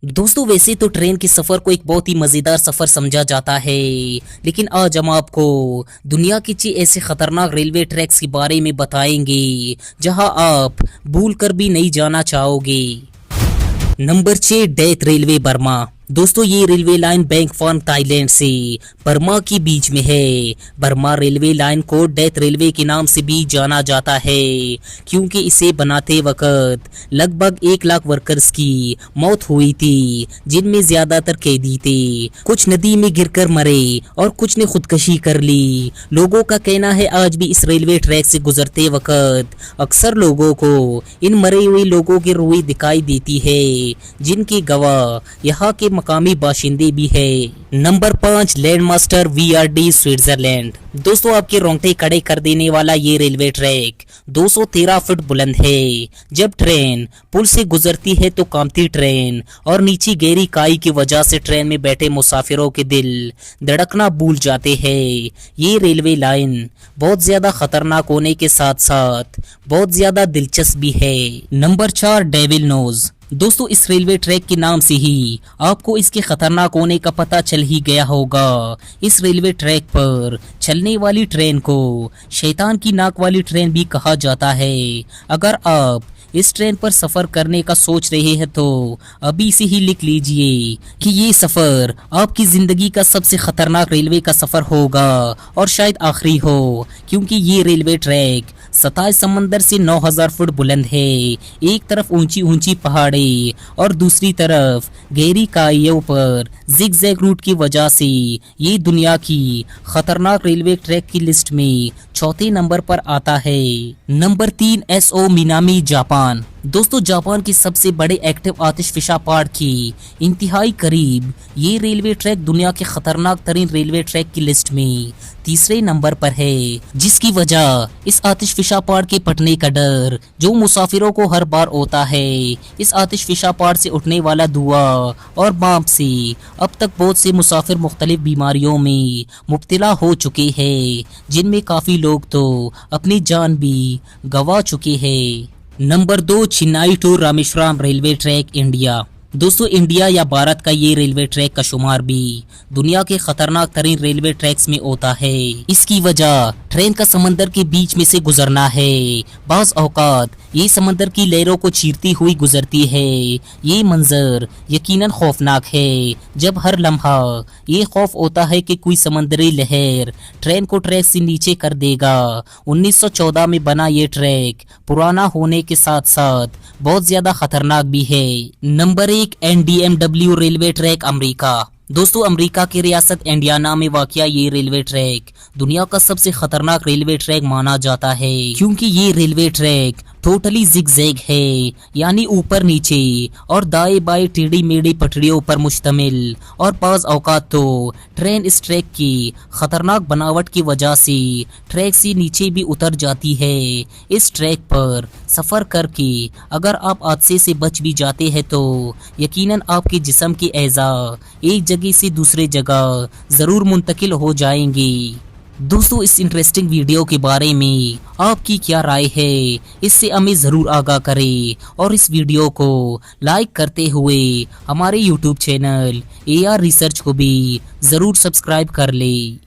दोस्तों वैसे तो ट्रेन के सफ़र को एक बहुत ही मज़ेदार सफ़र समझा जाता है, लेकिन आज हम आपको दुनिया के 6 ऐसे ख़तरनाक रेलवे ट्रैक्स के बारे में बताएंगे जहां आप भूल कर भी नहीं जाना चाहोगे। Number 6, death railway Burma. दोस्तों ये रेलवे लाइन बैंकॉक थाईलैंड से बर्मा के बीच में है। बर्मा रेलवे लाइन को डेथ रेलवे के नाम से भी जाना जाता है क्योंकि इसे बनाते वक्त लगभग 1 लाख वर्कर्स की मौत हुई थी, जिनमें ज्यादातर कैदी थे। कुछ नदी में गिरकर मरे और कुछ ने खुदकुशी कर ली। लोगों का कहना है आज भी इस रेलवे ट्रैक से गुजरते वक्त अक्सर लोगों को इन मरे हुए लोगों की रूहें दिखाई देती है, जिनके गवाह यहाँ के मकामी बाशिंदे भी है। Number 5, Landmaster VRD Switzerland. दोस्तों आपके रोंगटे खड़े कर देने वाला ये रेलवे ट्रैक 213 फुट बुलंद है। जब ट्रेन पुल से गुजरती है तो कांपती ट्रेन और नीचे गहरी खाई की वजह से ट्रेन में बैठे मुसाफिरों के दिल धड़कना भूल जाते हैं। ये रेलवे लाइन बहुत ज्यादा खतरनाक होने के साथ साथ बहुत ज्यादा दिलचस्प भी है। Number 4, Devil's Nose. दोस्तों इस रेलवे ट्रैक के नाम से ही आपको इसके खतरनाक होने का पता चल ही गया होगा। इस रेलवे ट्रैक पर चलने वाली ट्रेन को शैतान की नाक वाली ट्रेन भी कहा जाता है। अगर आप इस ट्रेन पर सफर करने का सोच रहे हैं तो अभी से ही लिख लीजिए कि ये सफर आपकी जिंदगी का सबसे खतरनाक रेलवे का सफर होगा और शायद आखिरी हो, क्योंकि ये रेलवे ट्रैक 27 समंदर से 9000 फुट बुलंद है। एक तरफ ऊंची ऊंची पहाड़ी और दूसरी तरफ गहरी खाइयों पर जिगजैग रूट की वजह से ये दुनिया की खतरनाक रेलवे ट्रैक की लिस्ट में चौथे नंबर पर आता है। Number 3, Aso Minami Japan. दोस्तों जापान के सबसे बड़े एक्टिव आतिशफिशा पहाड़ की इंतहाई करीब ये रेलवे ट्रैक दुनिया के खतरनाक तरीन रेलवे ट्रैक की लिस्ट में तीसरे नंबर पर है, जिसकी वजह इस आतिशफिशा पहाड़ के फटने का डर जो मुसाफिरों को हर बार होता है। इस आतिशफिशा पहाड़ से उठने वाला धुआं और भाप से अब तक बहुत से मुसाफिर मुख्तलिफ बीमारियों में मुब्तला हो चुके हैं, जिनमें काफी लोग तो अपनी जान भी गंवा चुके हैं। Number 2, Chennai to Rameswaram railway track India. दोस्तों इंडिया या भारत का ये रेलवे ट्रैक का शुमार भी दुनिया के खतरनाक तरीन रेलवे ट्रैक्स में होता है। इसकी वजह ट्रेन का समंदर के बीच में से गुजरना है। बाज़ औकात ये समंदर की लहरों को चीरती हुई गुजरती है। ये मंजर यकीनन खौफनाक है। जब हर लम्हा ये खौफ होता है कि कोई समंदरी लहर ट्रेन को ट्रैक से नीचे कर देगा। 1914 में बना ये ट्रैक पुराना होने के साथ साथ बहुत ज्यादा खतरनाक भी है। Number 1, NDMW railway track America. दोस्तों अमेरिका की रियासत इंडियाना में वाक़या ये रेलवे ट्रैक दुनिया का सबसे खतरनाक रेलवे ट्रैक माना जाता है, क्योंकि ये रेलवे ट्रैक टोटली जिगजैग है, यानी ऊपर नीचे और दाएं बाएं टेढ़ी मेढ़ी पटरियों पर मुश्तमिल। और बाज़ औकात तो ट्रेन इस ट्रैक की खतरनाक बनावट की वजह से ट्रैक से नीचे भी उतर जाती है। इस ट्रैक पर सफ़र करके अगर आप हादसे से बच भी जाते हैं तो यकीनन आपके जिस्म के अज़ा एक जगह से दूसरे जगह ज़रूर मुंतकिल हो जाएंगे। दोस्तों इस इंटरेस्टिंग वीडियो के बारे में आपकी क्या राय है, इससे हमें ज़रूर आगाह करें और इस वीडियो को लाइक करते हुए हमारे यूट्यूब चैनल AR रिसर्च को भी ज़रूर सब्सक्राइब कर लें।